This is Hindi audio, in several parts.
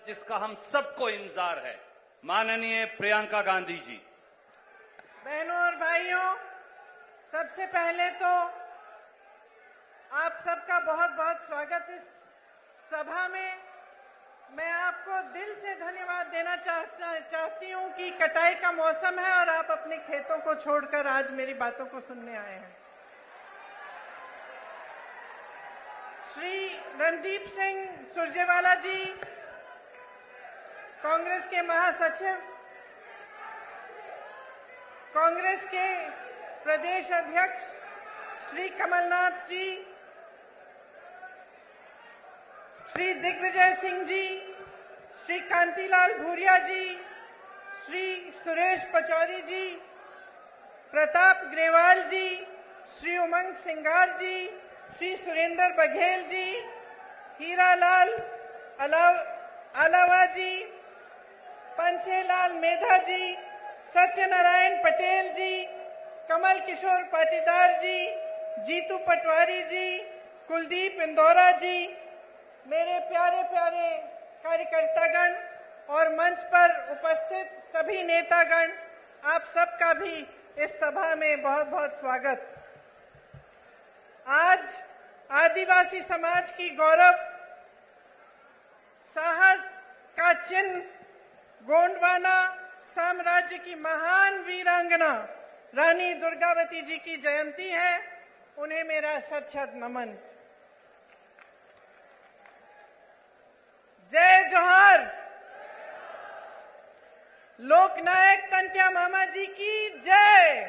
जिसका हम सबको इंतजार है, माननीय प्रियंका गांधी जी। बहनों और भाइयों, सबसे पहले तो आप सबका बहुत बहुत स्वागत इस सभा में। मैं आपको दिल से धन्यवाद देना चाहती हूं कि कटाई का मौसम है और आप अपने खेतों को छोड़कर आज मेरी बातों को सुनने आए हैं। श्री रणदीप सिंह सुरजेवाला जी, कांग्रेस के महासचिव, कांग्रेस के प्रदेश अध्यक्ष श्री कमलनाथ जी, श्री दिग्विजय सिंह जी, श्री कांतिलाल भूरिया जी, श्री सुरेश पचौरी जी, प्रताप ग्रेवाल जी, श्री उमंग सिंगार जी, श्री सुरेंद्र बघेल जी, हीरालाल अलावा जी, पंचेलाल मेधा जी, सत्यनारायण पटेल जी, कमल किशोर पाटीदार जी, जीतू पटवारी जी, कुलदीप इंदौरा जी, मेरे प्यारे प्यारे कार्यकर्तागण और मंच पर उपस्थित सभी नेतागण, आप सबका भी इस सभा में बहुत बहुत स्वागत। आज आदिवासी समाज की गौरव, साहस का चिन्ह गोंडवाना साम्राज्य की महान वीरांगना रानी दुर्गावती जी की जयंती है। उन्हें मेरा शत-शत नमन। जय जोहार। लोकनायक टंट्या मामा जी की जय।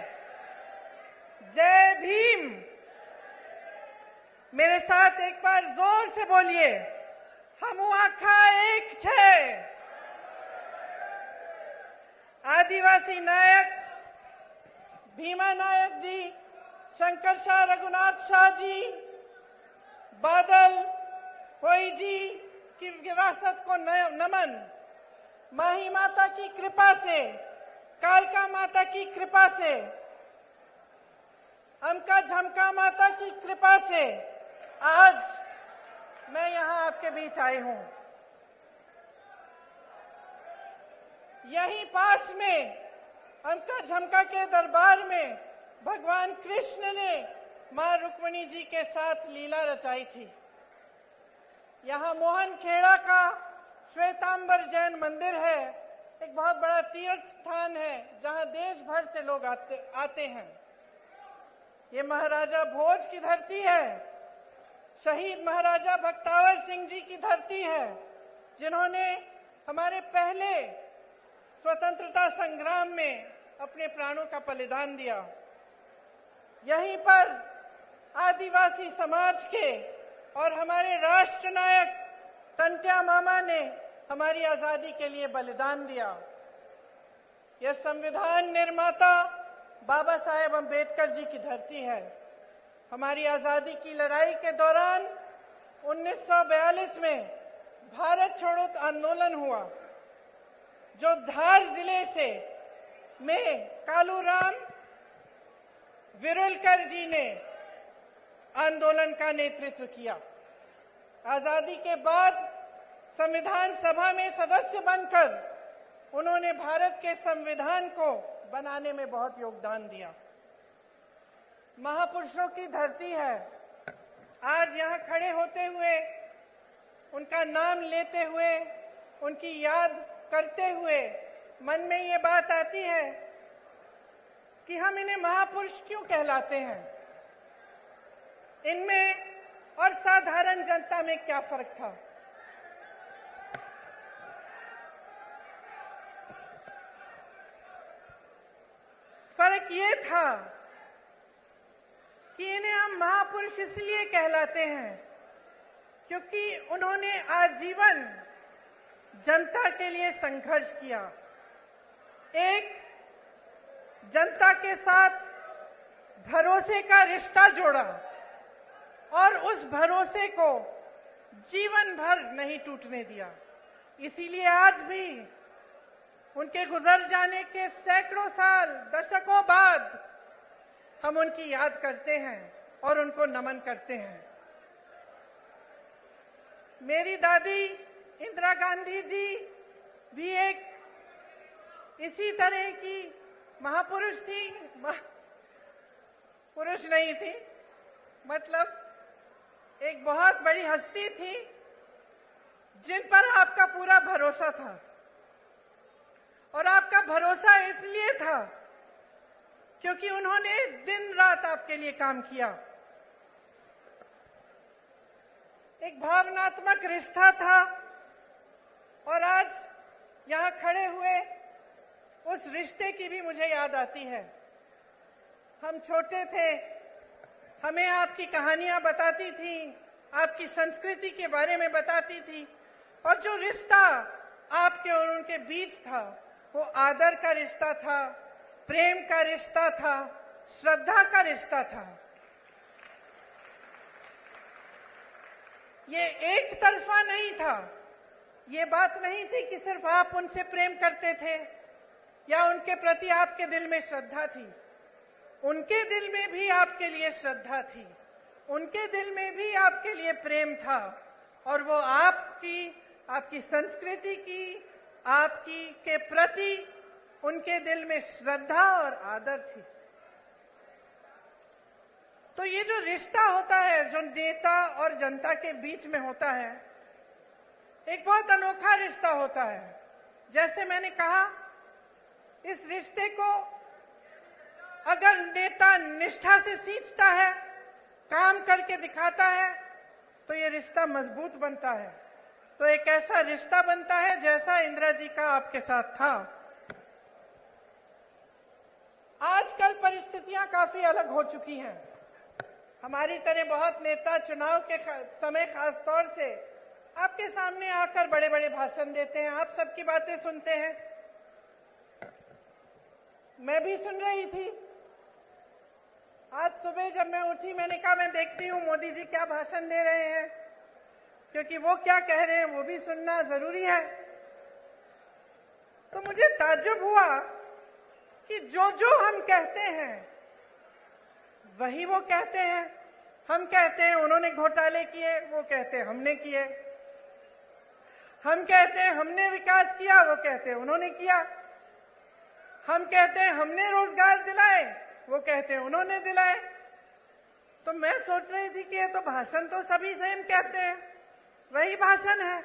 जय भीम। मेरे साथ एक बार जोर से बोलिए, हमू आखा एक छे। आदिवासी नायक भीमा नायक जी, शंकर शाह रघुनाथ शाह जी, बादल होई जी की विरासत को नमन। माही माता की कृपा से, कालका माता की कृपा से, अमका झमका माता की कृपा से आज मैं यहां आपके बीच आई हूं। यहीं पास में अमका झमका के दरबार में भगवान कृष्ण ने मां रुक्मिणी जी के साथ लीला रचाई थी। यहाँ मोहन खेड़ा का श्वेतांबर जैन मंदिर है, एक बहुत बड़ा तीर्थ स्थान है जहाँ देश भर से लोग आते हैं। ये महाराजा भोज की धरती है, शहीद महाराजा भक्तावर सिंह जी की धरती है, जिन्होंने हमारे पहले स्वतंत्रता संग्राम में अपने प्राणों का बलिदान दिया। यहीं पर आदिवासी समाज के और हमारे राष्ट्र नायक टंट्या मामा ने हमारी आजादी के लिए बलिदान दिया। यह संविधान निर्माता बाबा साहेब अम्बेडकर जी की धरती है। हमारी आजादी की लड़ाई के दौरान 1942 में भारत छोड़ो आंदोलन हुआ, जो धार जिले से में कालूराम विरुलकर जी ने आंदोलन का नेतृत्व किया। आजादी के बाद संविधान सभा में सदस्य बनकर उन्होंने भारत के संविधान को बनाने में बहुत योगदान दिया। महापुरुषों की धरती है। आज यहाँ खड़े होते हुए, उनका नाम लेते हुए, उनकी याद करते हुए मन में ये बात आती है कि हम इन्हें महापुरुष क्यों कहलाते हैं। इनमें और साधारण जनता में क्या फर्क था। फर्क ये था कि इन्हें हम महापुरुष इसलिए कहलाते हैं क्योंकि उन्होंने आजीवन जनता के लिए संघर्ष किया, एक जनता के साथ भरोसे का रिश्ता जोड़ा और उस भरोसे को जीवन भर नहीं टूटने दिया। इसीलिए आज भी उनके गुजर जाने के सैकड़ों साल, दशकों बाद हम उनकी याद करते हैं और उनको नमन करते हैं। मेरी दादी इंदिरा गांधी जी भी एक इसी तरह की महापुरुष थी, पुरुष नहीं थी, मतलब एक बहुत बड़ी हस्ती थी जिन पर आपका पूरा भरोसा था। और आपका भरोसा इसलिए था क्योंकि उन्होंने दिन रात आपके लिए काम किया। एक भावनात्मक रिश्ता था और आज यहां खड़े हुए उस रिश्ते की भी मुझे याद आती है। हम छोटे थे, हमें आपकी कहानियां बताती थी, आपकी संस्कृति के बारे में बताती थी, और जो रिश्ता आपके और उनके बीच था वो आदर का रिश्ता था, प्रेम का रिश्ता था, श्रद्धा का रिश्ता था। ये एक तरफा नहीं था। ये बात नहीं थी कि सिर्फ आप उनसे प्रेम करते थे या उनके प्रति आपके दिल में श्रद्धा थी। उनके दिल में भी आपके लिए श्रद्धा थी, उनके दिल में भी आपके लिए प्रेम था, और वो आपकी संस्कृति की, आपकी के प्रति उनके दिल में श्रद्धा और आदर थी। तो ये जो रिश्ता होता है, जो नेता और जनता के बीच में होता है, एक बहुत अनोखा रिश्ता होता है। जैसे मैंने कहा, इस रिश्ते को अगर नेता निष्ठा से सींचता है, काम करके दिखाता है, तो ये रिश्ता मजबूत बनता है। तो एक ऐसा रिश्ता बनता है जैसा इंदिरा जी का आपके साथ था। आजकल परिस्थितियां काफी अलग हो चुकी हैं। हमारी तरह बहुत नेता चुनाव के समय खास तौर से आपके सामने आकर बड़े बड़े भाषण देते हैं, आप सबकी बातें सुनते हैं। मैं भी सुन रही थी। आज सुबह जब मैं उठी, मैंने कहा मैं देखती हूँ मोदी जी क्या भाषण दे रहे हैं, क्योंकि वो क्या कह रहे हैं वो भी सुनना जरूरी है। तो मुझे ताज्जुब हुआ कि जो जो हम कहते हैं वही वो कहते हैं। हम कहते हैं उन्होंने घोटाले किए, वो कहते हैं हमने किए। हम कहते हैं हमने विकास किया, वो कहते हैं उन्होंने किया। हम कहते हैं हमने रोजगार दिलाए, वो कहते हैं उन्होंने दिलाए। तो मैं सोच रही थी कि ये तो भाषण तो सभी सेम कहते हैं, वही भाषण है।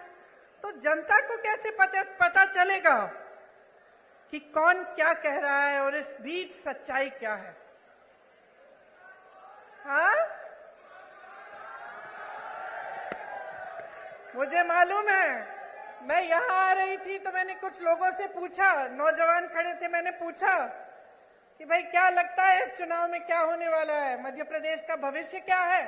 तो जनता को कैसे पता चलेगा कि कौन क्या कह रहा है और इस बीच सच्चाई क्या है? हाँ, मुझे मालूम है। मैं यहाँ आ रही थी तो मैंने कुछ लोगों से पूछा, नौजवान खड़े थे, मैंने पूछा कि भाई क्या लगता है इस चुनाव में क्या होने वाला है, मध्य प्रदेश का भविष्य क्या है?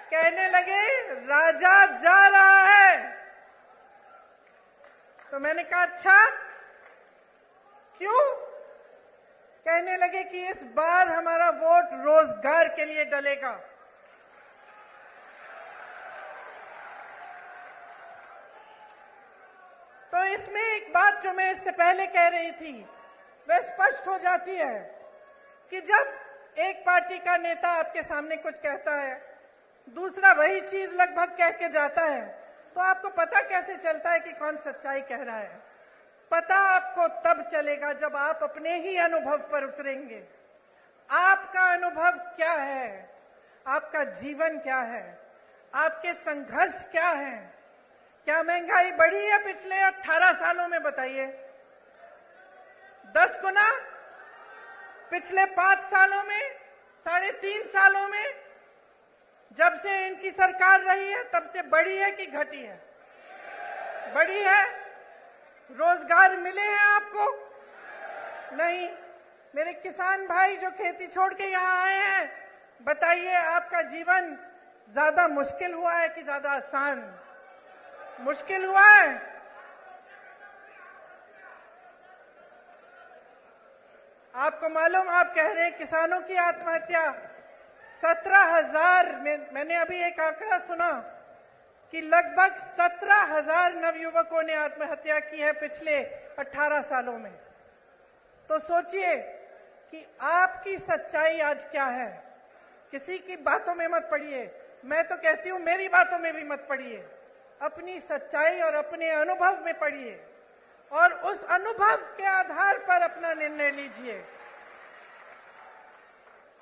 कहने लगे राजा जा रहा है। तो मैंने कहा अच्छा क्यों? कहने लगे कि इस बार हमारा वोट रोजगार के लिए डलेगा। तो इसमें एक बात जो मैं इससे पहले कह रही थी वह स्पष्ट हो जाती है कि जब एक पार्टी का नेता आपके सामने कुछ कहता है, दूसरा वही चीज लगभग कह के जाता है, तो आपको पता कैसे चलता है कि कौन सच्चाई कह रहा है? पता आपको तब चलेगा जब आप अपने ही अनुभव पर उतरेंगे। आपका अनुभव क्या है? आपका जीवन क्या है? आपके संघर्ष क्या है? क्या महंगाई बढ़ी है पिछले 18 सालों में? बताइए। 10 गुना? पिछले 5 सालों में, 3.5 सालों में, जब से इनकी सरकार रही है तब से बढ़ी है कि घटी है? बढ़ी है। रोजगार मिले हैं आपको? नहीं। मेरे किसान भाई जो खेती छोड़ के यहाँ आए हैं, बताइए आपका जीवन ज्यादा मुश्किल हुआ है कि ज्यादा आसान? मुश्किल हुआ है। आपको मालूम, आप कह रहे हैं किसानों की आत्महत्या 17,000 में, मैंने अभी एक आंकड़ा सुना कि लगभग 17,000 नवयुवकों ने आत्महत्या की है पिछले 18 सालों में। तो सोचिए कि आपकी सच्चाई आज क्या है। किसी की बातों में मत पड़िए, मैं तो कहती हूं मेरी बातों में भी मत पड़िए। अपनी सच्चाई और अपने अनुभव में पढ़िए और उस अनुभव के आधार पर अपना निर्णय लीजिए।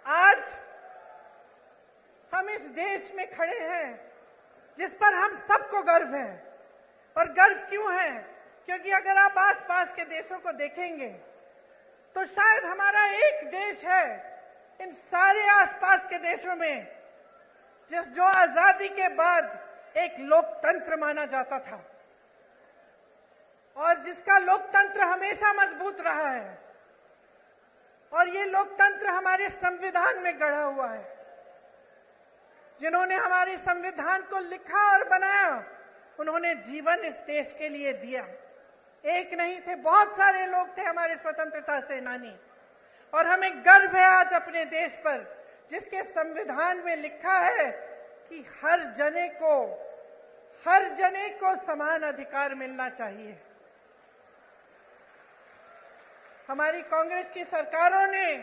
आज हम इस देश में खड़े हैं जिस पर हम सबको गर्व है। और गर्व क्यों है? क्योंकि अगर आप आसपास के देशों को देखेंगे तो शायद हमारा एक देश है इन सारे आसपास के देशों में जो आजादी के बाद एक लोकतंत्र माना जाता था और जिसका लोकतंत्र हमेशा मजबूत रहा है। और ये लोकतंत्र हमारे संविधान में गढ़ा हुआ है। जिन्होंने हमारे संविधान को लिखा और बनाया, उन्होंने जीवन इस देश के लिए दिया। एक नहीं थे, बहुत सारे लोग थे हमारे स्वतंत्रता सेनानी। और हमें गर्व है आज अपने देश पर, जिसके संविधान में लिखा है कि हर जने को समान अधिकार मिलना चाहिए। हमारी कांग्रेस की सरकारों ने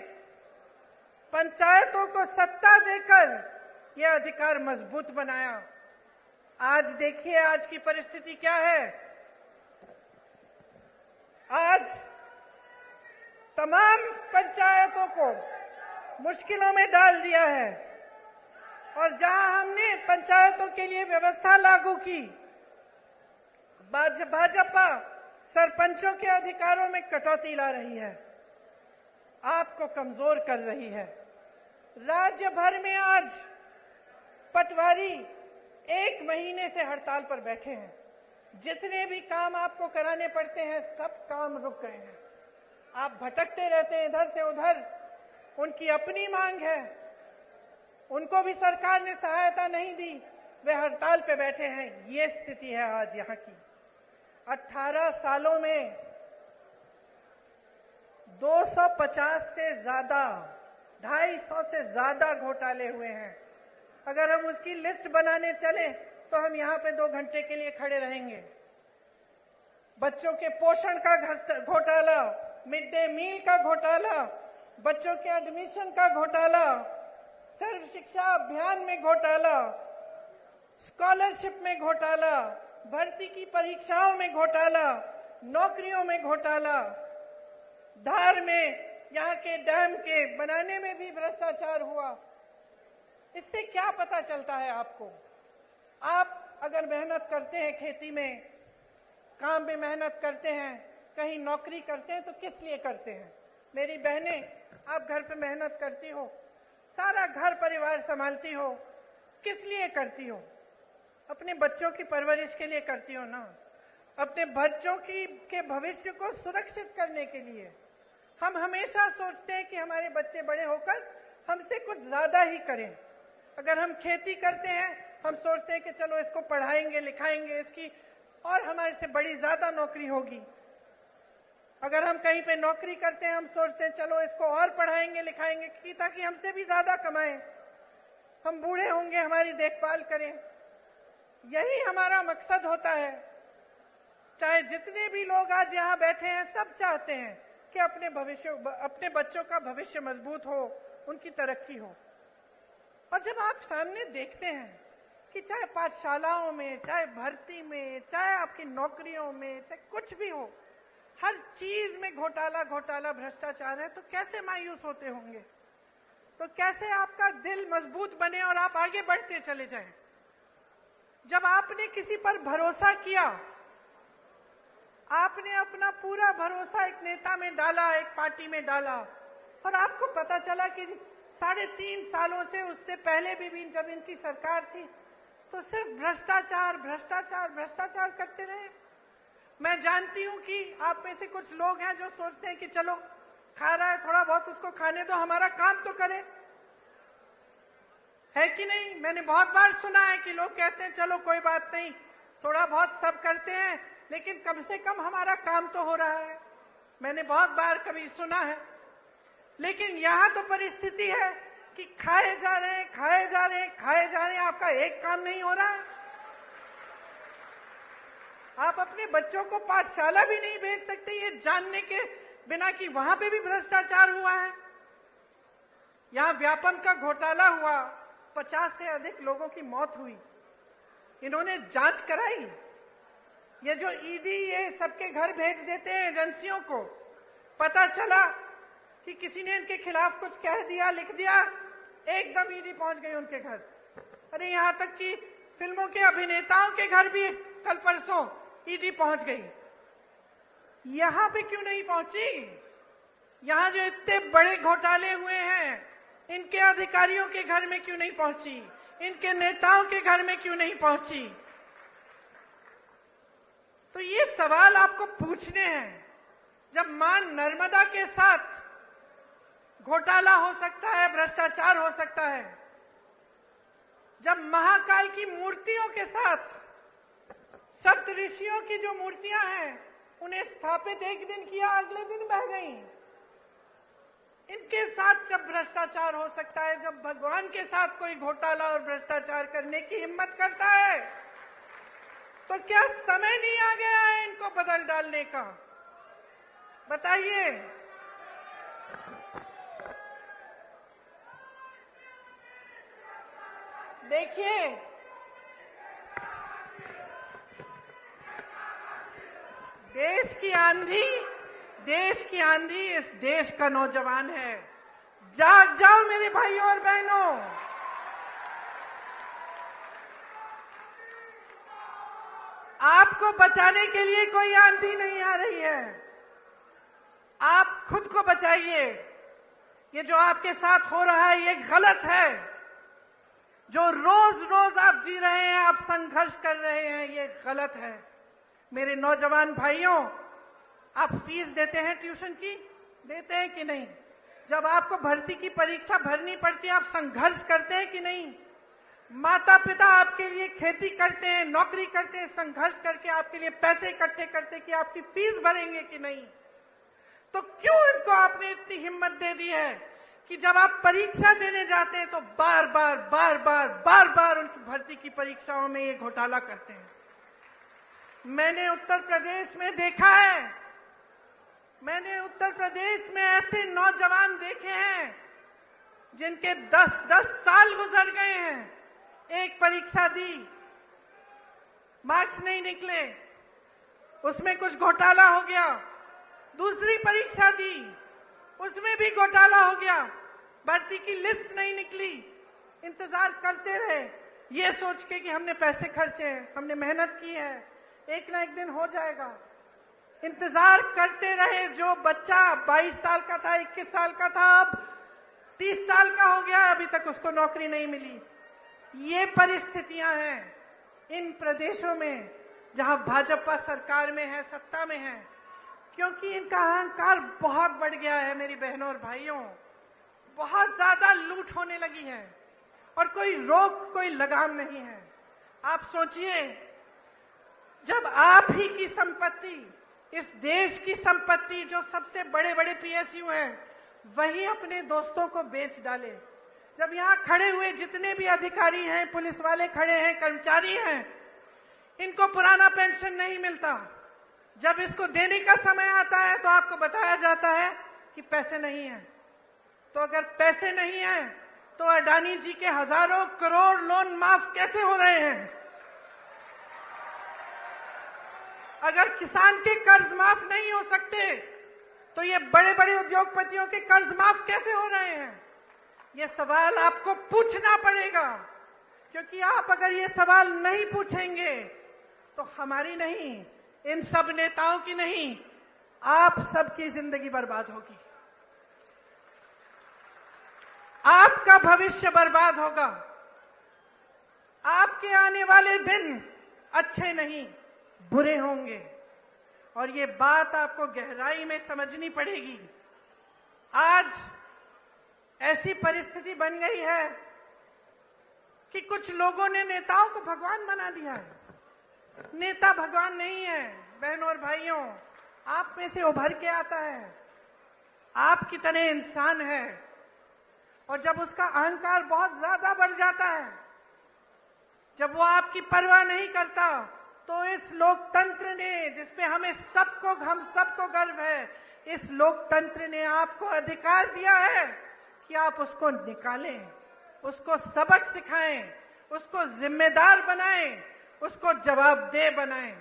पंचायतों को सत्ता देकर यह अधिकार मजबूत बनाया। आज देखिए आज की परिस्थिति क्या है। आज तमाम पंचायतों को मुश्किलों में डाल दिया है। और जहां हमने पंचायतों के लिए व्यवस्था लागू की, भाजपा सरपंचों के अधिकारों में कटौती ला रही है, आपको कमजोर कर रही है। राज्य भर में आज पटवारी 1 महीने से हड़ताल पर बैठे हैं। जितने भी काम आपको कराने पड़ते हैं, सब काम रुक गए हैं। आप भटकते रहते हैं इधर से उधर। उनकी अपनी मांग है, उनको भी सरकार ने सहायता नहीं दी, वे हड़ताल पे बैठे हैं। ये स्थिति है आज यहाँ की। 18 सालों में 250 से ज्यादा, 250 से ज्यादा घोटाले हुए हैं। अगर हम उसकी लिस्ट बनाने चले तो हम यहाँ पे 2 घंटे के लिए खड़े रहेंगे। बच्चों के पोषण का घोटाला, मिड डे मील का घोटाला, बच्चों के एडमिशन का घोटाला, सर्व शिक्षा अभियान में घोटाला, स्कॉलरशिप में घोटाला, भर्ती की परीक्षाओं में घोटाला, नौकरियों में घोटाला, धार में यहाँ के डैम के बनाने में भी भ्रष्टाचार हुआ। इससे क्या पता चलता है आपको? आप अगर मेहनत करते हैं, खेती में काम में मेहनत करते हैं, कहीं नौकरी करते हैं, तो किस लिए करते हैं? मेरी बहनें, आप घर पे मेहनत करती हो, सारा घर परिवार संभालती हो, किस लिए करती हो? अपने बच्चों की परवरिश के लिए करती हो ना, अपने बच्चों के भविष्य को सुरक्षित करने के लिए। हम हमेशा सोचते हैं कि हमारे बच्चे बड़े होकर हमसे कुछ ज्यादा ही करें। अगर हम खेती करते हैं, हम सोचते हैं कि चलो इसको पढ़ाएंगे लिखाएंगे, इसकी और हमारे से बड़ी ज्यादा नौकरी होगी। अगर हम कहीं पे नौकरी करते हैं, हम सोचते हैं चलो इसको और पढ़ाएंगे लिखाएंगे ताकि हमसे भी ज्यादा कमाएं, हम बूढ़े होंगे हमारी देखभाल करें। यही हमारा मकसद होता है। चाहे जितने भी लोग आज यहाँ बैठे हैं, सब चाहते हैं कि अपने बच्चों का भविष्य मजबूत हो, उनकी तरक्की हो। और जब आप सामने देखते हैं कि चाहे पाठशालाओं में, चाहे भर्ती में, चाहे आपकी नौकरियों में, चाहे कुछ भी हो, हर चीज में घोटाला भ्रष्टाचार है, तो कैसे मायूस होते होंगे? तो कैसे आपका दिल मजबूत बने और आप आगे बढ़ते चले जाएं? जब आपने किसी पर भरोसा किया, आपने अपना पूरा भरोसा एक नेता में डाला, एक पार्टी में डाला, और आपको पता चला कि 3.5 सालों से, उससे पहले भी जब इनकी सरकार थी, तो सिर्फ भ्रष्टाचार करते रहे। मैं जानती हूं कि आप में से कुछ लोग हैं जो सोचते हैं कि चलो खा रहा है, थोड़ा बहुत उसको खाने दो, हमारा काम तो करे, है कि नहीं? मैंने बहुत बार सुना है कि लोग कहते हैं चलो कोई बात नहीं, थोड़ा बहुत सब करते हैं, लेकिन कम से कम हमारा काम तो हो रहा है। मैंने बहुत बार कभी सुना है। लेकिन यहां तो परिस्थिति है कि खाए जा रहे हैं, आपका एक काम नहीं हो रहा है। आप अपने बच्चों को पाठशाला भी नहीं भेज सकते, ये जानने के बिना कि वहां पे भी भ्रष्टाचार हुआ है। यहां व्यापम का घोटाला हुआ, 50 से अधिक लोगों की मौत हुई। इन्होंने जांच कराई? ये जो ईडी ये सबके घर भेज देते हैं एजेंसियों को, पता चला कि किसी ने इनके खिलाफ कुछ कह दिया, लिख दिया, एकदम ईडी पहुंच गई उनके घर। अरे यहां तक कि फिल्मों के अभिनेताओं के घर भी कल परसों ईडी पहुंच गई। यहां पे क्यों नहीं पहुंची? यहां जो इतने बड़े घोटाले हुए हैं, इनके अधिकारियों के घर में क्यों नहीं पहुंची? इनके नेताओं के घर में क्यों नहीं पहुंची? तो ये सवाल आपको पूछने हैं। जब मां नर्मदा के साथ घोटाला हो सकता है, भ्रष्टाचार हो सकता है, जब महाकाल की मूर्तियों के साथ सप्त ऋषियों की जो मूर्तियां हैं उन्हें स्थापित एक दिन किया, अगले दिन बह गई, इनके साथ जब भ्रष्टाचार हो सकता है, जब भगवान के साथ कोई घोटाला और भ्रष्टाचार करने की हिम्मत करता है, तो क्या समय नहीं आ गया है इनको बदल डालने का? बताइए। देखिए, देश की आंधी इस देश का नौजवान है। जाग जाओ मेरे भाइयों और बहनों। आपको बचाने के लिए कोई आंधी नहीं आ रही है, आप खुद को बचाइए। ये जो आपके साथ हो रहा है ये गलत है। जो रोज रोज आप जी रहे हैं, आप संघर्ष कर रहे हैं, ये गलत है। मेरे नौजवान भाइयों, आप फीस देते हैं ट्यूशन की? देते हैं कि नहीं? जब आपको भर्ती की परीक्षा भरनी पड़ती है, आप संघर्ष करते हैं कि नहीं? माता पिता आपके लिए खेती करते हैं, नौकरी करते हैं, संघर्ष करके आपके लिए पैसे इकट्ठे करते कि आपकी फीस भरेंगे कि नहीं? तो क्यों इनको आपने इतनी हिम्मत दे दी है कि जब आप परीक्षा देने जाते हैं तो बार बार उनकी भर्ती की परीक्षाओं में ये घोटाला करते हैं? मैंने उत्तर प्रदेश में देखा है, मैंने उत्तर प्रदेश में ऐसे नौजवान देखे हैं जिनके 10-10 साल गुजर गए हैं। एक परीक्षा दी, मार्क्स नहीं निकले, उसमें कुछ घोटाला हो गया। दूसरी परीक्षा दी, उसमें भी घोटाला हो गया, भर्ती की लिस्ट नहीं निकली। इंतजार करते रहे ये सोच के कि हमने पैसे खर्चे हैं, हमने मेहनत की है, एक ना एक दिन हो जाएगा। इंतजार करते रहे। जो बच्चा 22 साल का था, 21 साल का था, अब 30 साल का हो गया, अभी तक उसको नौकरी नहीं मिली। ये परिस्थितियां हैं इन प्रदेशों में जहां भाजपा सरकार में है, सत्ता में है, क्योंकि इनका अहंकार बहुत बढ़ गया है। मेरी बहनों और भाइयों, बहुत ज्यादा लूट होने लगी है और कोई रोक, कोई लगाम नहीं है। आप सोचिए, जब आप ही की संपत्ति, इस देश की संपत्ति, जो सबसे बड़े बड़े पीएसयू हैं, वही अपने दोस्तों को बेच डाले। जब यहाँ खड़े हुए जितने भी अधिकारी हैं, पुलिस वाले खड़े हैं, कर्मचारी हैं, इनको पुराना पेंशन नहीं मिलता। जब इसको देने का समय आता है तो आपको बताया जाता है कि पैसे नहीं हैं। तो अगर पैसे नहीं हैं तो अडानी जी के हजारों करोड़ लोन माफ कैसे हो रहे हैं? अगर किसान के कर्ज माफ नहीं हो सकते तो ये बड़े बड़े उद्योगपतियों के कर्ज माफ कैसे हो रहे हैं? ये सवाल आपको पूछना पड़ेगा, क्योंकि आप अगर ये सवाल नहीं पूछेंगे तो हमारी नहीं, इन सब नेताओं की नहीं, आप सबकी जिंदगी बर्बाद होगी, आपका भविष्य बर्बाद होगा, आपके आने वाले दिन अच्छे नहीं, बुरे होंगे। और ये बात आपको गहराई में समझनी पड़ेगी। आज ऐसी परिस्थिति बन गई है कि कुछ लोगों ने नेताओं को भगवान बना दिया है। नेता भगवान नहीं है। बहनों और भाइयों, आप में से उभर के आता है, आप की तरह इंसान है, और जब उसका अहंकार बहुत ज्यादा बढ़ जाता है, जब वो आपकी परवाह नहीं करता, तो इस लोकतंत्र ने, जिसपे हम सबको गर्व है, इस लोकतंत्र ने आपको अधिकार दिया है कि आप उसको निकालें, उसको सबक सिखाएं, उसको जिम्मेदार बनाएं, उसको जवाबदेह बनाएं।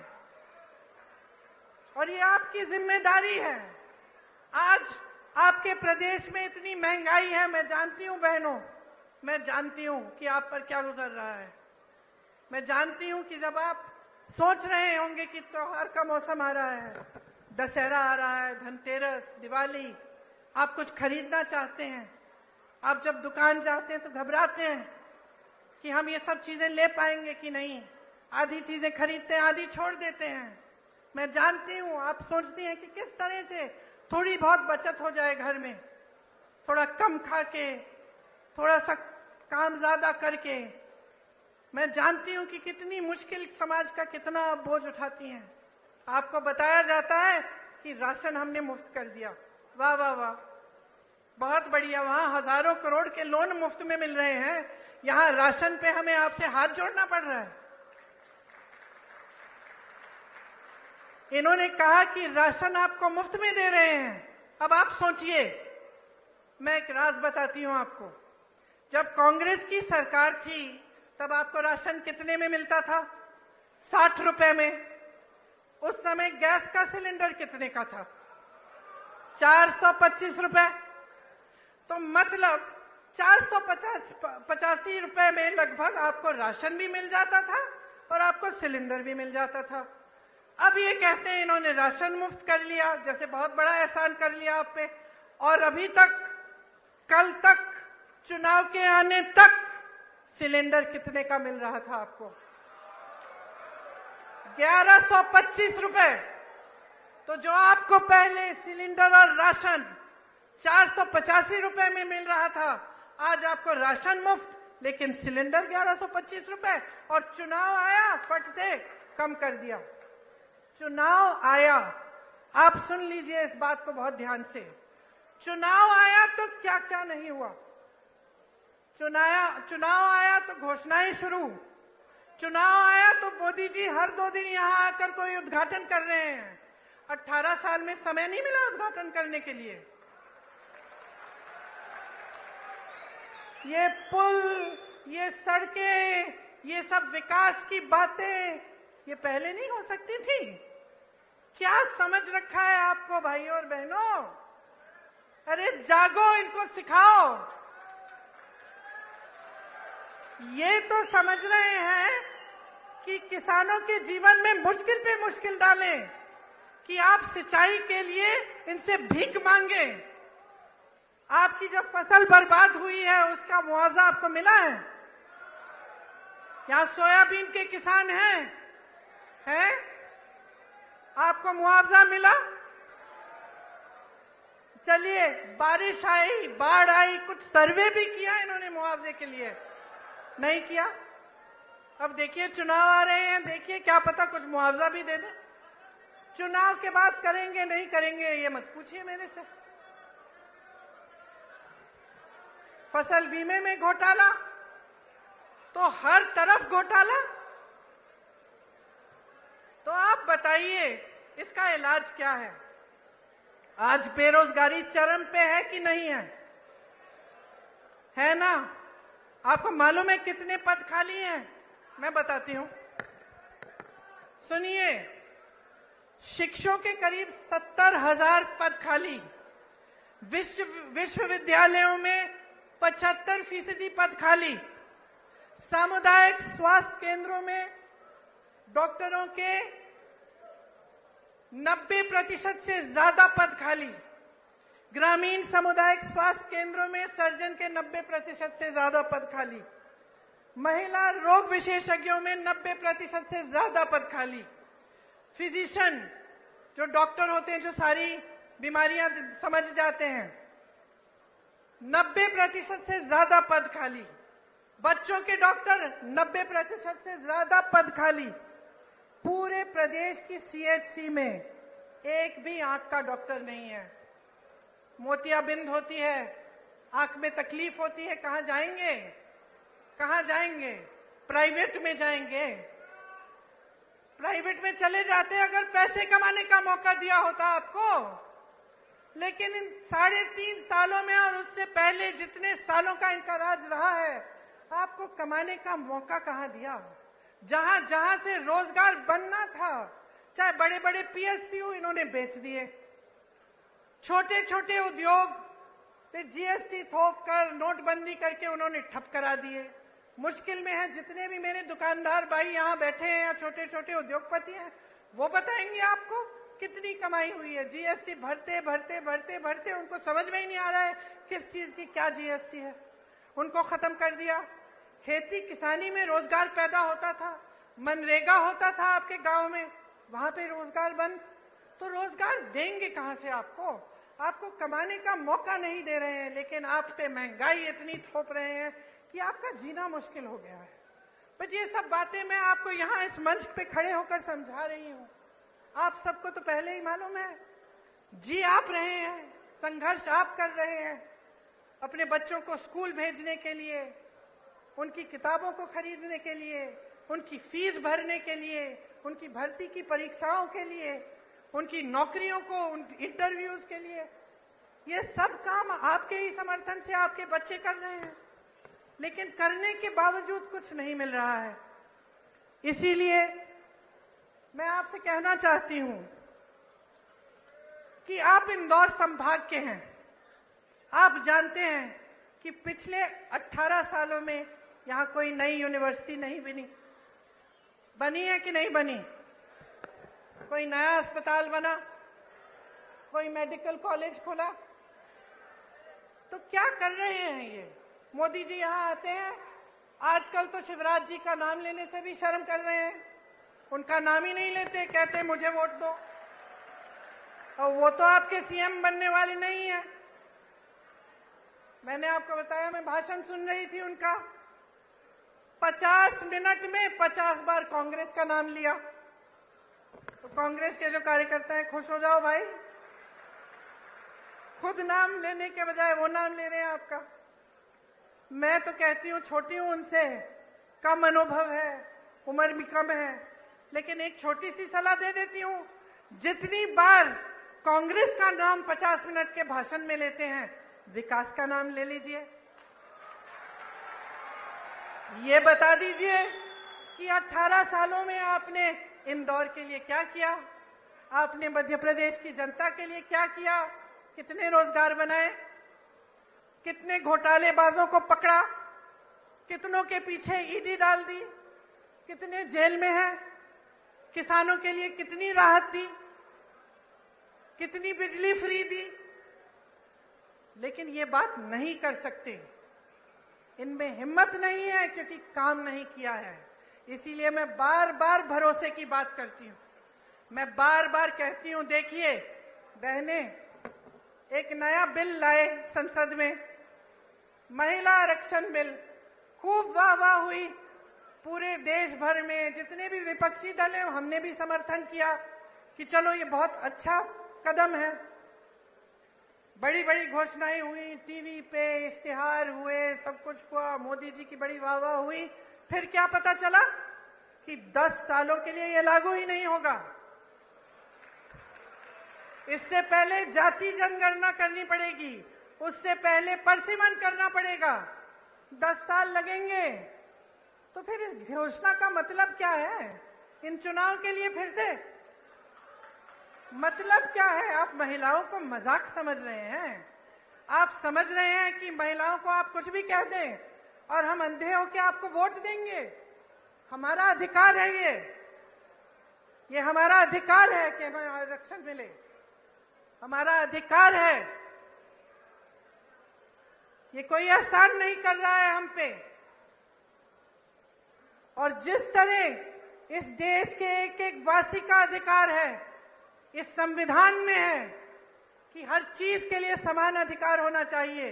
और ये आपकी जिम्मेदारी है। आज आपके प्रदेश में इतनी महंगाई है, मैं जानती हूं बहनों, मैं जानती हूं कि आप पर क्या गुजर रहा है। मैं जानती हूं कि जब आप सोच रहे होंगे कि त्योहार का मौसम आ रहा है, दशहरा आ रहा है, धनतेरस, दिवाली, आप कुछ खरीदना चाहते हैं, आप जब दुकान जाते हैं तो घबराते हैं कि हम ये सब चीजें ले पाएंगे कि नहीं। आधी चीजें खरीदते हैं, आधी छोड़ देते हैं। मैं जानती हूं आप सोचती हैं कि किस तरह से थोड़ी बहुत बचत हो जाए घर में, थोड़ा कम खा के, थोड़ा सा काम ज्यादा करके। मैं जानती हूं कि कितनी मुश्किल समाज का कितना आप बोझ उठाती हैं। आपको बताया जाता है कि राशन हमने मुफ्त कर दिया, वाह वाह वाह, बहुत बढ़िया। वहां हजारों करोड़ के लोन मुफ्त में मिल रहे हैं, यहां राशन पे हमें आपसे हाथ जोड़ना पड़ रहा है। इन्होंने कहा कि राशन आपको मुफ्त में दे रहे हैं। अब आप सोचिए, मैं एक राज बताती हूं आपको। जब कांग्रेस की सरकार थी तब आपको राशन कितने में मिलता था? 60 रुपए में। उस समय गैस का सिलेंडर कितने का था? 425 रुपए। तो मतलब 485 रुपए में लगभग आपको राशन भी मिल जाता था और आपको सिलेंडर भी मिल जाता था। अब ये कहते हैं इन्होंने राशन मुफ्त कर लिया, जैसे बहुत बड़ा एहसान कर लिया आप पे। और अभी तक, कल तक, चुनाव के आने तक सिलेंडर कितने का मिल रहा था आपको? 1125 रुपए। तो जो आपको पहले सिलेंडर और राशन 485 रुपए में मिल रहा था, आज आपको राशन मुफ्त लेकिन सिलेंडर 1125 रुपए। और चुनाव आया, फट से कम कर दिया। चुनाव आया, आप सुन लीजिए इस बात को बहुत ध्यान से। चुनाव आया तो क्या क्या नहीं हुआ। चुनाव आया तो घोषणाएं शुरू। चुनाव आया तो मोदी जी हर 2 दिन यहां आकर कोई उद्घाटन कर रहे हैं। 18 साल में समय नहीं मिला उद्घाटन करने के लिए। ये पुल, ये सड़कें, ये सब विकास की बातें ये पहले नहीं हो सकती थी? क्या समझ रखा है आपको भाइयों और बहनों? अरे जागो, इनको सिखाओ। ये तो समझ रहे हैं कि किसानों के जीवन में मुश्किल पे मुश्किल डालें, कि आप सिंचाई के लिए इनसे भीख मांगे। आपकी जब फसल बर्बाद हुई है उसका मुआवजा आपको मिला है? यहां सोयाबीन के किसान हैं? आपको मुआवजा मिला? चलिए, बारिश आई, बाढ़ आई, कुछ सर्वे भी किया इन्होंने मुआवजे के लिए? नहीं किया। अब देखिए चुनाव आ रहे हैं, देखिए क्या पता कुछ मुआवजा भी दे दे। चुनाव के बाद करेंगे नहीं करेंगे ये मत पूछिए मेरे से। फसल बीमे में घोटाला, तो हर तरफ घोटाला। तो आप बताइए इसका इलाज क्या है? आज बेरोजगारी चरम पे है कि नहीं है? है ना? आपको मालूम है कितने पद खाली हैं? मैं बताती हूं, सुनिए। शिक्षकों के करीब 70,000 पद खाली। विश्वविद्यालयों में 75% पद खाली। सामुदायिक स्वास्थ्य केंद्रों में डॉक्टरों के 90% से ज्यादा पद खाली। ग्रामीण सामुदायिक स्वास्थ्य केंद्रों में सर्जन के 90% से ज्यादा पद खाली। महिला रोग विशेषज्ञों में 90% से ज्यादा पद खाली। फिजिशियन, जो डॉक्टर होते हैं, जो सारी बीमारियां समझ जाते हैं, 90% से ज्यादा पद खाली। बच्चों के डॉक्टर 90% से ज्यादा पद खाली। पूरे प्रदेश की सीएचसी में एक भी आंख का डॉक्टर नहीं है। मोतियाबिंद होती है, आंख में तकलीफ होती है, कहां जाएंगे? कहां जाएंगे? प्राइवेट में जाएंगे। प्राइवेट में चले जाते अगर पैसे कमाने का मौका दिया होता आपको। लेकिन इन 3.5 सालों में और उससे पहले जितने सालों का इनका राज रहा है, आपको कमाने का मौका कहां दिया? जहां जहां से रोजगार बनना था, चाहे बड़े बड़े पीएसयू, इन्होंने बेच दिए। छोटे छोटे उद्योग पे जीएसटी थोप कर, नोटबंदी करके उन्होंने ठप करा दिए। मुश्किल में है जितने भी मेरे दुकानदार भाई यहाँ बैठे हैं या छोटे छोटे उद्योगपति हैं, वो बताएंगे आपको कितनी कमाई हुई है। जीएसटी भरते भरते भरते भरते उनको समझ में ही नहीं आ रहा है किस चीज की क्या जीएसटी है। उनको खत्म कर दिया। खेती किसानी में रोजगार पैदा होता था, मनरेगा होता था आपके गांव में, वहां पे रोजगार बंद। तो रोजगार देंगे कहां से आपको? आपको कमाने का मौका नहीं दे रहे हैं, लेकिन आप पे महंगाई इतनी थोप रहे हैं कि आपका जीना मुश्किल हो गया है। पर ये सब बातें मैं आपको यहाँ इस मंच पे खड़े होकर समझा रही हूँ। आप सबको तो पहले ही मालूम है, जी आप रहे हैं, संघर्ष आप कर रहे हैं अपने बच्चों को स्कूल भेजने के लिए, उनकी किताबों को खरीदने के लिए, उनकी फीस भरने के लिए, उनकी भर्ती की परीक्षाओं के लिए, उनकी नौकरियों को, उन इंटरव्यूज के लिए। ये सब काम आपके ही समर्थन से आपके बच्चे कर रहे हैं, लेकिन करने के बावजूद कुछ नहीं मिल रहा है। इसीलिए मैं आपसे कहना चाहती हूं कि आप इंदौर संभाग के हैं। आप जानते हैं कि पिछले 18 सालों में यहां कोई नई यूनिवर्सिटी नहीं बनी। बनी है कि नहीं बनी? कोई नया अस्पताल बना? कोई मेडिकल कॉलेज खोला? तो क्या कर रहे हैं ये? मोदी जी यहां आते हैं, आजकल तो शिवराज जी का नाम लेने से भी शर्म कर रहे हैं। उनका नाम ही नहीं लेते, कहते मुझे वोट दो। और वो तो आपके सीएम बनने वाले नहीं है। मैंने आपको बताया, मैं भाषण सुन रही थी उनका, 50 मिनट में 50 बार कांग्रेस का नाम लिया। तो कांग्रेस के जो कार्यकर्ता हैं, खुश हो जाओ भाई, खुद नाम लेने के बजाय वो नाम ले रहे हैं आपका। मैं तो कहती हूँ, छोटी हूं उनसे, कम अनुभव है, उम्र भी कम है, लेकिन एक छोटी सी सलाह दे देती हूँ। जितनी बार कांग्रेस का नाम 50 मिनट के भाषण में लेते हैं, विकास का नाम ले लीजिए। ये बता दीजिए कि 18 सालों में आपने इंदौर के लिए क्या किया, आपने मध्य प्रदेश की जनता के लिए क्या किया, कितने रोजगार बनाए, कितने घोटालेबाजों को पकड़ा, कितनों के पीछे ईडी डाल दी, कितने जेल में हैं, किसानों के लिए कितनी राहत दी, कितनी बिजली फ्री दी। लेकिन ये बात नहीं कर सकते, इनमें हिम्मत नहीं है, क्योंकि काम नहीं किया है। इसीलिए मैं बार बार भरोसे की बात करती हूं। मैं बार बार कहती हूं, देखिए बहने, एक नया बिल लाए संसद में, महिला आरक्षण बिल, खूब वाह वाह हुई पूरे देश भर में। जितने भी विपक्षी दल हैं, हमने भी समर्थन किया कि चलो ये बहुत अच्छा कदम है। बड़ी बड़ी घोषणाएं हुई, टीवी पे इश्तिहार हुए, सब कुछ हुआ, मोदी जी की बड़ी वाह वाह हुई। फिर क्या पता चला कि 10 सालों के लिए ये लागू ही नहीं होगा। इससे पहले जाति जनगणना करनी पड़ेगी, उससे पहले परसिमन करना पड़ेगा, 10 साल लगेंगे। तो फिर इस घोषणा का मतलब क्या है? इन चुनाव के लिए फिर से मतलब क्या है? आप महिलाओं को मजाक समझ रहे हैं? आप समझ रहे हैं कि महिलाओं को आप कुछ भी कह दें और हम अंधे होकर आपको वोट देंगे? हमारा अधिकार है ये हमारा अधिकार है कि हमें आरक्षण मिले, हमारा अधिकार है। ये कोई एहसान नहीं कर रहा है हम पे। और जिस तरह इस देश के एक एक वासी का अधिकार है, इस संविधान में है कि हर चीज के लिए समान अधिकार होना चाहिए,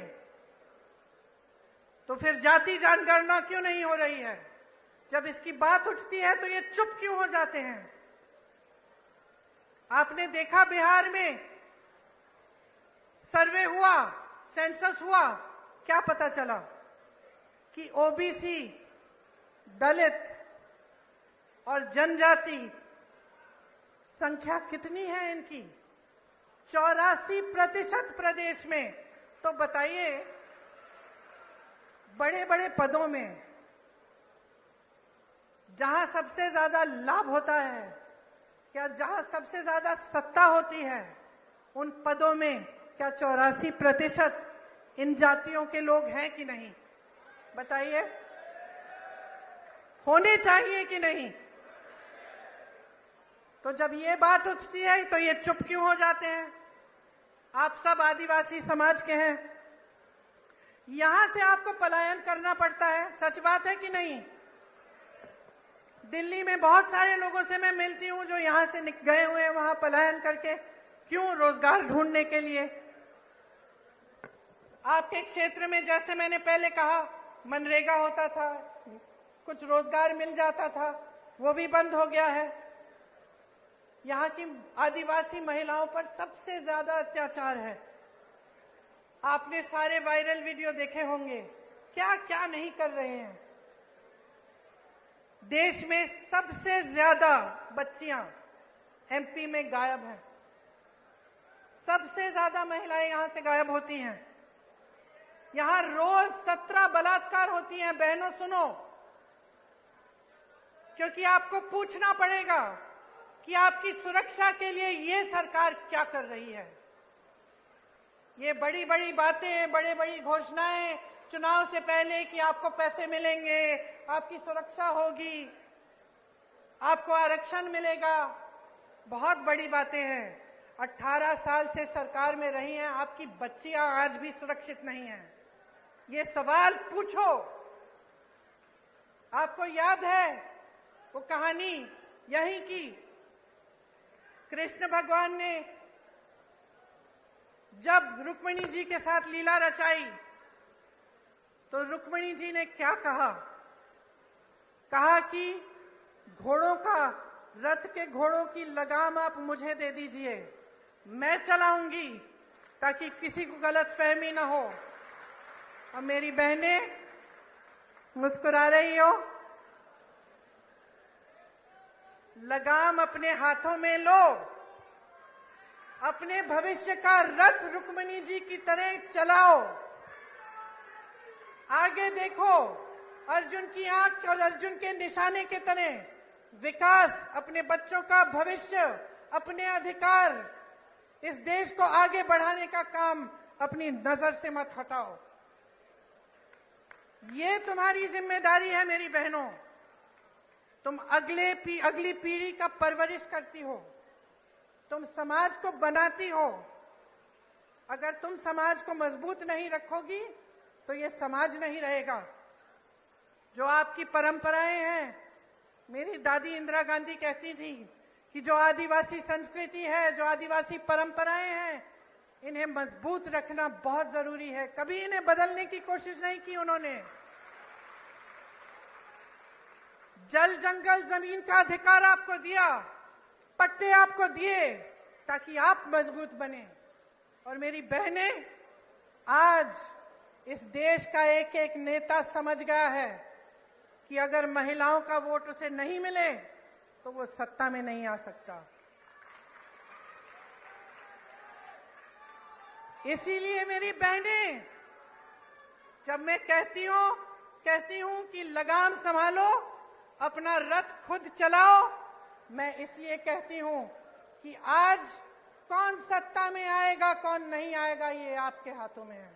तो फिर जाति जनगणना क्यों नहीं हो रही है? जब इसकी बात उठती है तो ये चुप क्यों हो जाते हैं? आपने देखा बिहार में सर्वे हुआ, सेंसस हुआ, क्या पता चला कि ओबीसी, दलित और जनजाति संख्या कितनी है इनकी? 84% प्रदेश में। तो बताइए, बड़े बड़े पदों में जहां सबसे ज्यादा लाभ होता है, क्या जहां सबसे ज्यादा सत्ता होती है, उन पदों में क्या 84% इन जातियों के लोग हैं कि नहीं? बताइए, होने चाहिए कि नहीं? तो जब ये बात उठती है तो ये चुप क्यों हो जाते हैं? आप सब आदिवासी समाज के हैं, यहां से आपको पलायन करना पड़ता है, सच बात है कि नहीं? दिल्ली में बहुत सारे लोगों से मैं मिलती हूं जो यहां से गए हुए हैं वहां पलायन करके, क्यों? रोजगार ढूंढने के लिए। आपके क्षेत्र में जैसे मैंने पहले कहा, मनरेगा होता था, कुछ रोजगार मिल जाता था, वो भी बंद हो गया है। यहाँ की आदिवासी महिलाओं पर सबसे ज्यादा अत्याचार है। आपने सारे वायरल वीडियो देखे होंगे, क्या क्या नहीं कर रहे हैं। देश में सबसे ज्यादा बच्चियां एमपी में गायब हैं, सबसे ज्यादा महिलाएं यहां से गायब होती हैं। यहां रोज 17 बलात्कार होती हैं। बहनों सुनो, क्योंकि आपको पूछना पड़ेगा कि आपकी सुरक्षा के लिए ये सरकार क्या कर रही है। ये बड़ी बड़ी बातें, बड़ी बड़ी घोषणाएं चुनाव से पहले कि आपको पैसे मिलेंगे, आपकी सुरक्षा होगी, आपको आरक्षण मिलेगा, बहुत बड़ी बातें हैं। 18 साल से सरकार में रही हैं, आपकी बच्चियां आज भी सुरक्षित नहीं हैं। ये सवाल पूछो। आपको याद है वो कहानी यहीं की, कृष्ण भगवान ने जब रुक्मिणी जी के साथ लीला रचाई तो रुक्मिणी जी ने क्या कहा? कहा कि घोड़ों का, रथ के घोड़ों की लगाम आप मुझे दे दीजिए, मैं चलाऊंगी ताकि किसी को गलत फहमी ना हो। और मेरी बहनें मुस्कुरा रही हो, लगाम अपने हाथों में लो, अपने भविष्य का रथ रुक्मिणी जी की तरह चलाओ। आगे देखो, अर्जुन की आंख और अर्जुन के निशाने के तरह विकास, अपने बच्चों का भविष्य, अपने अधिकार, इस देश को आगे बढ़ाने का काम अपनी नजर से मत हटाओ। ये तुम्हारी जिम्मेदारी है मेरी बहनों। तुम अगली पीढ़ी का परवरिश करती हो, तुम समाज को बनाती हो। अगर तुम समाज को मजबूत नहीं रखोगी तो ये समाज नहीं रहेगा। जो आपकी परंपराएं हैं, मेरी दादी इंदिरा गांधी कहती थी कि जो आदिवासी संस्कृति है, जो आदिवासी परंपराएं हैं, इन्हें मजबूत रखना बहुत जरूरी है। कभी इन्हें बदलने की कोशिश नहीं की उन्होंने। जल जंगल जमीन का अधिकार आपको दिया, पट्टे आपको दिए ताकि आप मजबूत बने। और मेरी बहनें, आज इस देश का एक एक नेता समझ गया है कि अगर महिलाओं का वोट उसे नहीं मिले तो वो सत्ता में नहीं आ सकता। इसीलिए मेरी बहनें, जब मैं कहती हूं कि लगाम संभालो, अपना रथ खुद चलाओ, मैं इसलिए कहती हूं कि आज कौन सत्ता में आएगा, कौन नहीं आएगा, ये आपके हाथों में है।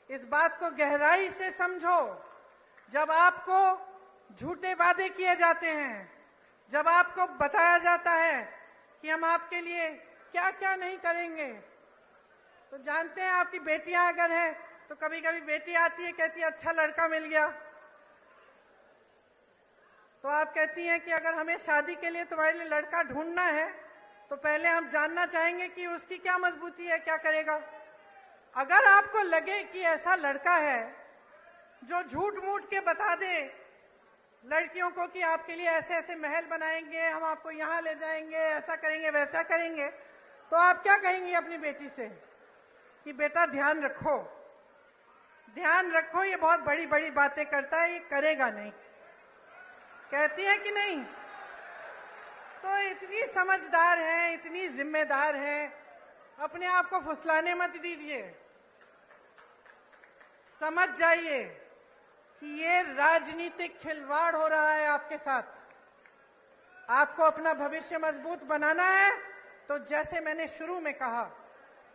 इस बात को गहराई से समझो। जब आपको झूठे वादे किए जाते हैं, जब आपको बताया जाता है कि हम आपके लिए क्या क्या नहीं करेंगे, तो जानते हैं आपकी बेटियां अगर हैं तो कभी कभी बेटी आती है, कहती है अच्छा लड़का मिल गया, तो आप कहती हैं कि अगर हमें शादी के लिए तुम्हारे लिए लड़का ढूंढना है तो पहले हम जानना चाहेंगे कि उसकी क्या मजबूती है, क्या करेगा। अगर आपको लगे कि ऐसा लड़का है जो झूठ मूठ के बता दे लड़कियों को कि आपके लिए ऐसे ऐसे महल बनाएंगे, हम आपको यहाँ ले जाएंगे, ऐसा करेंगे, वैसा करेंगे, तो आप क्या कहेंगी अपनी बेटी से कि बेटा ध्यान रखो, ध्यान रखो, ये बहुत बड़ी बड़ी बातें करता है, ये करेगा नहीं। कहती है कि नहीं? तो इतनी समझदार है, इतनी जिम्मेदार है, अपने आप को फुसलाने मत दीजिए। समझ जाइए कि ये राजनीतिक खिलवाड़ हो रहा है आपके साथ। आपको अपना भविष्य मजबूत बनाना है तो जैसे मैंने शुरू में कहा,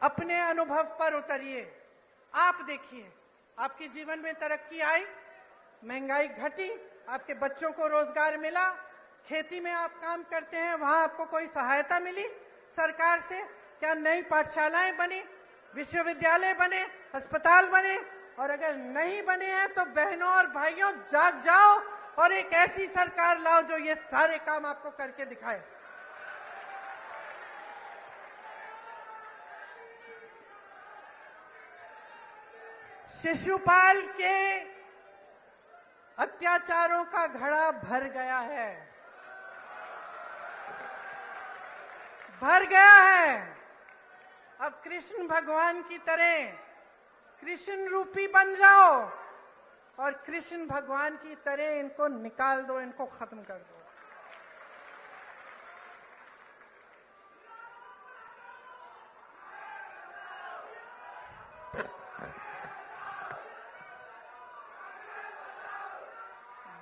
अपने अनुभव पर उतरिए। आप देखिए, आपके जीवन में तरक्की आई, महंगाई घटी, आपके बच्चों को रोजगार मिला, खेती में आप काम करते हैं, वहां आपको कोई सहायता मिली सरकार से? क्या नई पाठशालाएं बनी, विश्वविद्यालय बने, अस्पताल बने? और अगर नहीं बने हैं तो बहनों और भाइयों, जाग जाओ और एक ऐसी सरकार लाओ जो ये सारे काम आपको करके दिखाए। शिशुपाल के अत्याचारों का घड़ा भर गया है, भर गया है। अब कृष्ण भगवान की तरह कृष्ण रूपी बन जाओ और कृष्ण भगवान की तरह इनको निकाल दो, इनको खत्म कर दो।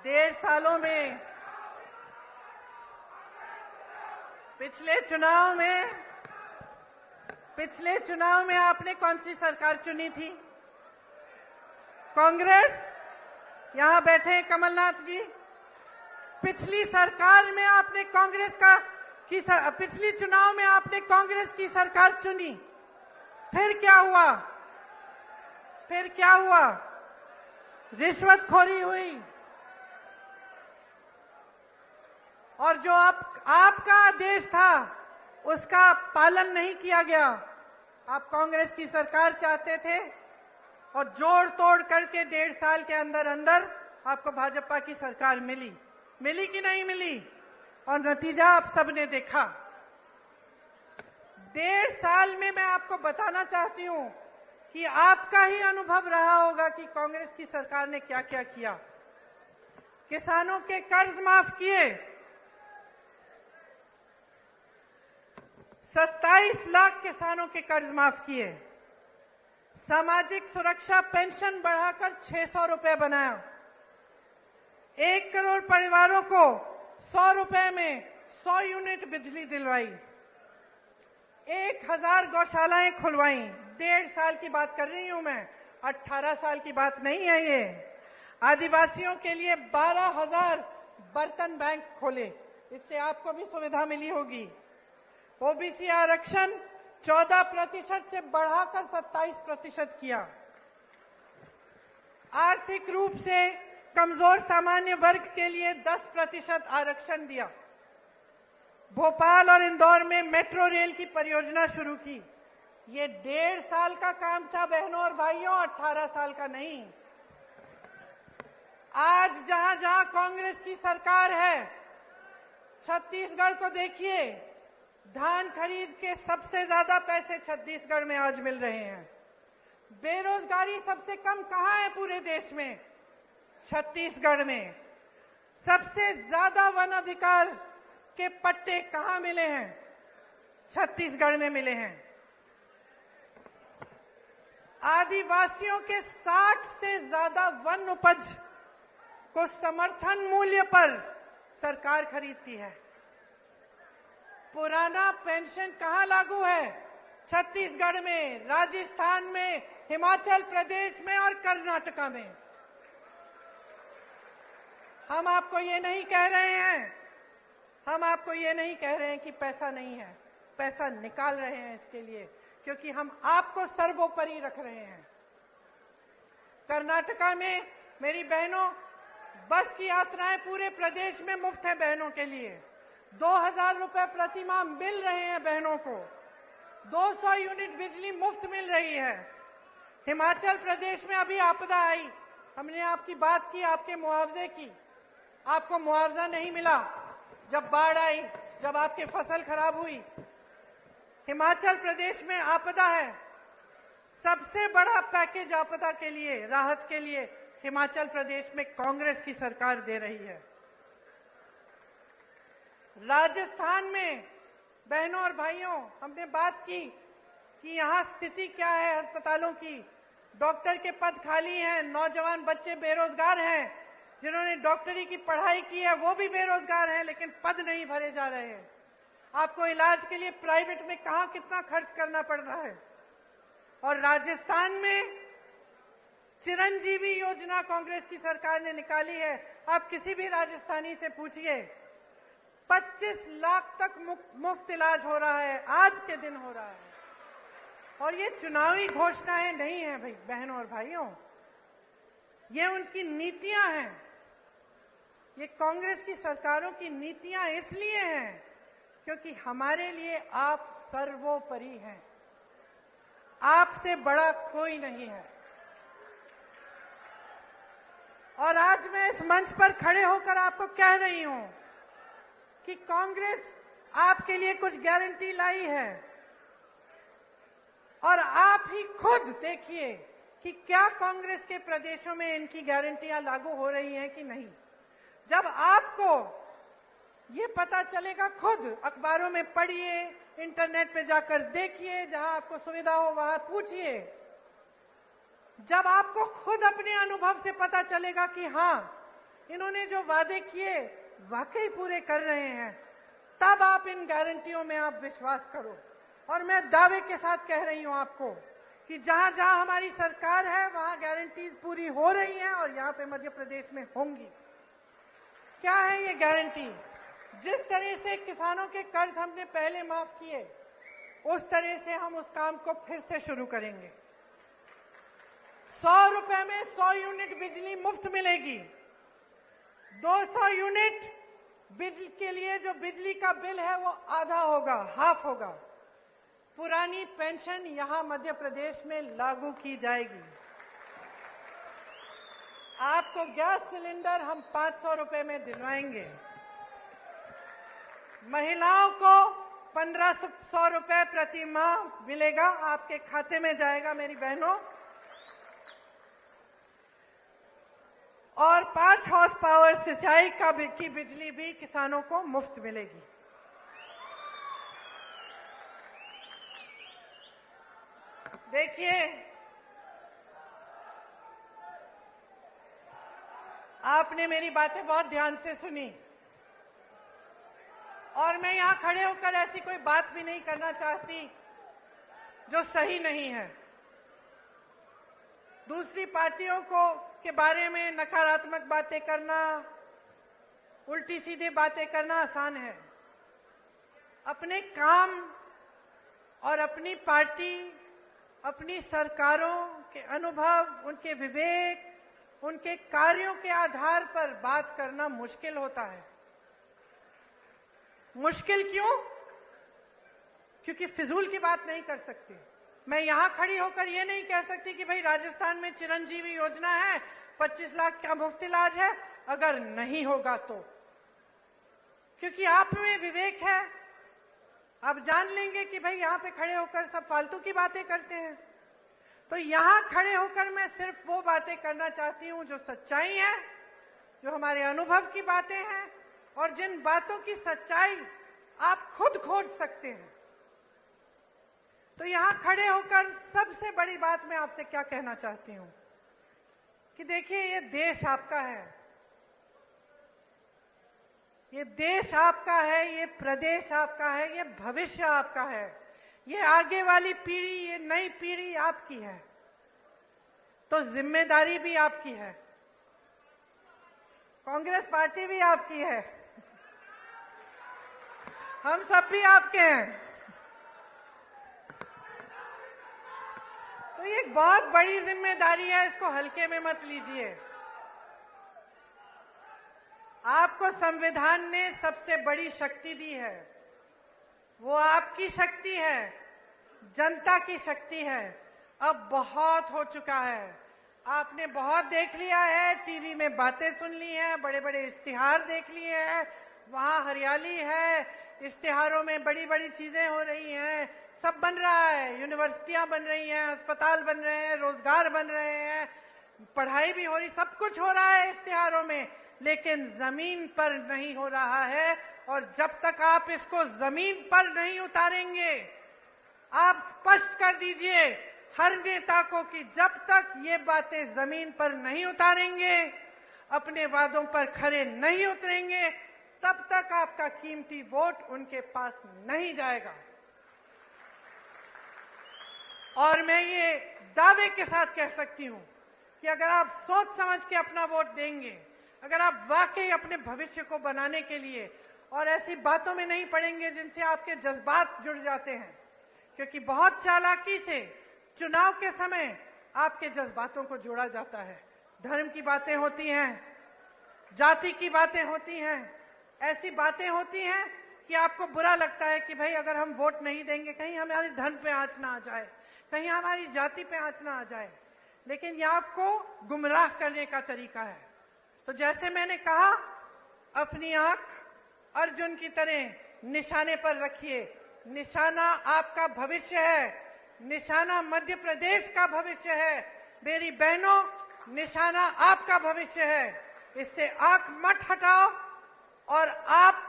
डेढ़ सालों में, पिछले चुनाव में आपने कौन सी सरकार चुनी थी? कांग्रेस। यहां बैठे हैं कमलनाथ जी। पिछली सरकार में आपने पिछली चुनाव में आपने कांग्रेस की सरकार चुनी। फिर क्या हुआ? रिश्वतखोरी हुई और जो आपका आदेश था उसका पालन नहीं किया गया। आप कांग्रेस की सरकार चाहते थे और जोड़ तोड़ करके 1.5 साल के अंदर आपको भाजपा की सरकार मिली कि नहीं मिली? और नतीजा आप सबने देखा। 1.5 साल में मैं आपको बताना चाहती हूं कि आपका ही अनुभव रहा होगा कि कांग्रेस की सरकार ने क्या क्या किया। किसानों के कर्ज माफ किए, 27 लाख किसानों के कर्ज माफ किए, सामाजिक सुरक्षा पेंशन बढ़ाकर 600 रुपए बनाया, 1 करोड़ परिवारों को 100 रुपए में 100 यूनिट बिजली दिलवाई, 1000 गौशालाएं खुलवाई। 1.5 साल की बात कर रही हूं मैं, 18 साल की बात नहीं है ये। आदिवासियों के लिए 12,000 बर्तन बैंक खोले, इससे आपको भी सुविधा मिली होगी। ओबीसी आरक्षण 14% से बढ़ाकर 27% किया। आर्थिक रूप से कमजोर सामान्य वर्ग के लिए 10% आरक्षण दिया। भोपाल और इंदौर में मेट्रो रेल की परियोजना शुरू की। ये 1.5 साल का काम था बहनों और भाइयों, 18 साल का नहीं। आज जहां जहां कांग्रेस की सरकार है, छत्तीसगढ़ को देखिए, धान खरीद के सबसे ज्यादा पैसे छत्तीसगढ़ में आज मिल रहे हैं। बेरोजगारी सबसे कम कहां है पूरे देश में? छत्तीसगढ़ में। सबसे ज्यादा वन अधिकार के पट्टे कहां मिले हैं? छत्तीसगढ़ में मिले हैं। आदिवासियों के 60 से ज्यादा वन उपज को समर्थन मूल्य पर सरकार खरीदती है। पुराना पेंशन कहां लागू है? छत्तीसगढ़ में, राजस्थान में, हिमाचल प्रदेश में और कर्नाटका में। हम आपको ये नहीं कह रहे हैं कि पैसा नहीं है, पैसा निकाल रहे हैं इसके लिए, क्योंकि हम आपको सर्वोपरि रख रहे हैं। कर्नाटका में मेरी बहनों, बस की यात्राएं पूरे प्रदेश में मुफ्त है बहनों के लिए। 2000 रुपए प्रति माह मिल रहे हैं बहनों को। 200 यूनिट बिजली मुफ्त मिल रही है। हिमाचल प्रदेश में अभी आपदा आई, हमने आपकी बात की, आपके मुआवजे की। आपको मुआवजा नहीं मिला जब बाढ़ आई, जब आपकी फसल खराब हुई। हिमाचल प्रदेश में आपदा है, सबसे बड़ा पैकेज आपदा के लिए, राहत के लिए हिमाचल प्रदेश में कांग्रेस की सरकार दे रही है। राजस्थान में बहनों और भाइयों, हमने बात की कि यहां स्थिति क्या है अस्पतालों की। डॉक्टर के पद खाली हैं, नौजवान बच्चे बेरोजगार हैं। जिन्होंने डॉक्टरी की पढ़ाई की है वो भी बेरोजगार हैं, लेकिन पद नहीं भरे जा रहे हैं। आपको इलाज के लिए प्राइवेट में कहां कितना खर्च करना पड़ रहा है। और राजस्थान में चिरंजीवी योजना कांग्रेस की सरकार ने निकाली है। आप किसी भी राजस्थानी से पूछिए, 25 लाख तक मुफ्त इलाज हो रहा है, आज के दिन हो रहा है। और ये चुनावी घोषणाएं नहीं है भाई बहनों और भाइयों, ये उनकी नीतियां हैं। ये कांग्रेस की सरकारों की नीतियां इसलिए हैं क्योंकि हमारे लिए आप सर्वोपरि हैं, आपसे बड़ा कोई नहीं है। और आज मैं इस मंच पर खड़े होकर आपको कह रही हूं कि कांग्रेस आपके लिए कुछ गारंटी लाई है, और आप ही खुद देखिए कि क्या कांग्रेस के प्रदेशों में इनकी गारंटियां लागू हो रही हैं कि नहीं। जब आपको ये पता चलेगा, खुद अखबारों में पढ़िए, इंटरनेट पे जाकर देखिए, जहां आपको सुविधा हो वहां पूछिए। जब आपको खुद अपने अनुभव से पता चलेगा कि हां इन्होंने जो वादे किए वाकई पूरे कर रहे हैं, तब आप इन गारंटियों में आप विश्वास करो। और मैं दावे के साथ कह रही हूं आपको कि जहां जहां हमारी सरकार है वहां गारंटीज पूरी हो रही हैं, और यहां पे मध्य प्रदेश में होंगी। क्या है ये गारंटी? जिस तरह से किसानों के कर्ज हमने पहले माफ किए, उस तरह से हम उस काम को फिर से शुरू करेंगे। 100 रुपए में 100 यूनिट बिजली मुफ्त मिलेगी। 200 यूनिट बिजली के लिए जो बिजली का बिल है वो आधा होगा, हाफ होगा। पुरानी पेंशन यहां मध्य प्रदेश में लागू की जाएगी। आपको गैस सिलेंडर हम 500 रुपए में दिलवाएंगे। महिलाओं को 1500 रुपए प्रति माह मिलेगा, आपके खाते में जाएगा मेरी बहनों। और 5 हॉर्स पावर सिंचाई की बिजली भी किसानों को मुफ्त मिलेगी। देखिए, आपने मेरी बातें बहुत ध्यान से सुनी, और मैं यहां खड़े होकर ऐसी कोई बात भी नहीं करना चाहती जो सही नहीं है। दूसरी पार्टियों के बारे में नकारात्मक बातें करना, उल्टी सीधी बातें करना आसान है। अपने काम और अपनी पार्टी, अपनी सरकारों के अनुभव, उनके विवेक, उनके कार्यों के आधार पर बात करना मुश्किल होता है। मुश्किल क्यों? क्योंकि फिजूल की बात नहीं कर सकती। मैं यहां खड़ी होकर ये नहीं कह सकती कि भाई राजस्थान में चिरंजीवी योजना है, 25 लाख का मुफ्त इलाज है, अगर नहीं होगा तो। क्योंकि आप में विवेक है, आप जान लेंगे कि भाई यहां पे खड़े होकर सब फालतू की बातें करते हैं। तो यहां खड़े होकर मैं सिर्फ वो बातें करना चाहती हूं जो सच्चाई है, जो हमारे अनुभव की बातें हैं, और जिन बातों की सच्चाई आप खुद खोज सकते हैं। तो यहां खड़े होकर सबसे बड़ी बात मैं आपसे क्या कहना चाहती हूं कि देखिए, ये देश आपका है, ये देश आपका है, ये प्रदेश आपका है, ये भविष्य आपका है, ये आगे वाली पीढ़ी, ये नई पीढ़ी आपकी है। तो जिम्मेदारी भी आपकी है, कांग्रेस पार्टी भी आपकी है, हम सब भी आपके हैं। तो ये एक बहुत बड़ी जिम्मेदारी है, इसको हल्के में मत लीजिए। आपको संविधान ने सबसे बड़ी शक्ति दी है, वो आपकी शक्ति है, जनता की शक्ति है। अब बहुत हो चुका है, आपने बहुत देख लिया है, टीवी में बातें सुन ली हैं, बड़े बड़े इश्तिहार देख लिए हैं, वहां हरियाली है, इश्तिहारों में बड़ी बड़ी चीजें हो रही हैं, सब बन रहा है, यूनिवर्सिटियां बन रही हैं, अस्पताल बन रहे हैं, रोजगार बन रहे हैं, पढ़ाई भी हो रही, सब कुछ हो रहा है इश्तिहारों में, लेकिन जमीन पर नहीं हो रहा है। और जब तक आप इसको जमीन पर नहीं उतारेंगे, आप स्पष्ट कर दीजिए हर नेता को कि जब तक ये बातें जमीन पर नहीं उतारेंगे, अपने वादों पर खरे नहीं उतरेंगे, तब तक आपका कीमती वोट उनके पास नहीं जाएगा। और मैं ये दावे के साथ कह सकती हूं कि अगर आप सोच समझ के अपना वोट देंगे, अगर आप वाकई अपने भविष्य को बनाने के लिए और ऐसी बातों में नहीं पड़ेंगे जिनसे आपके जज्बात जुड़ जाते हैं, क्योंकि बहुत चालाकी से चुनाव के समय आपके जज्बातों को जोड़ा जाता है। धर्म की बातें होती हैं, जाति की बातें होती हैं, ऐसी बातें होती हैं कि आपको बुरा लगता है कि भाई अगर हम वोट नहीं देंगे कहीं हमारे धर्म पे आंच ना आ जाए, कहीं हमारी जाति पे आंच ना आ जाए। लेकिन यह आपको गुमराह करने का तरीका है। तो जैसे मैंने कहा, अपनी आंख अर्जुन की तरह निशाने पर रखिए। निशाना आपका भविष्य है, निशाना मध्य प्रदेश का भविष्य है। मेरी बहनों, निशाना आपका भविष्य है। इससे आंख मत हटाओ और आप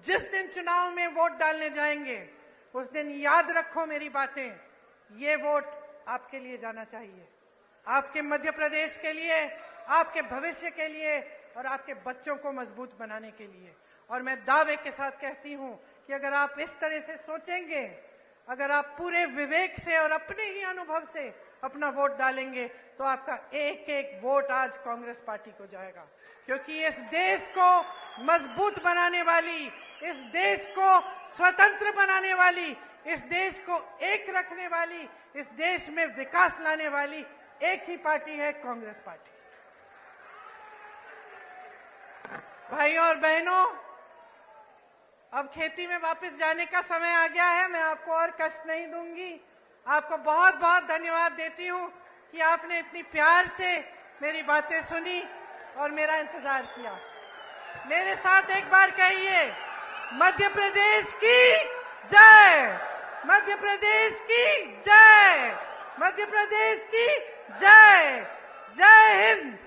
जिस दिन चुनाव में वोट डालने जाएंगे उस दिन याद रखो मेरी बातें। ये वोट आपके लिए जाना चाहिए, आपके मध्य प्रदेश के लिए, आपके भविष्य के लिए और आपके बच्चों को मजबूत बनाने के लिए। और मैं दावे के साथ कहती हूं कि अगर आप इस तरह से सोचेंगे, अगर आप पूरे विवेक से और अपने ही अनुभव से अपना वोट डालेंगे, तो आपका एक एक वोट आज कांग्रेस पार्टी को जाएगा। क्योंकि इस देश को मजबूत बनाने वाली, इस देश को स्वतंत्र बनाने वाली, इस देश को एक रखने वाली, इस देश में विकास लाने वाली एक ही पार्टी है, कांग्रेस पार्टी। भाइयों और बहनों, अब खेती में वापस जाने का समय आ गया है। मैं आपको और कष्ट नहीं दूंगी। आपको बहुत बहुत धन्यवाद देती हूं कि आपने इतनी प्यार से मेरी बातें सुनी और मेरा इंतजार किया। मेरे साथ एक बार कहिए, मध्य प्रदेश की जय, मध्य प्रदेश की जय, मध्य प्रदेश की जय। जय हिंद।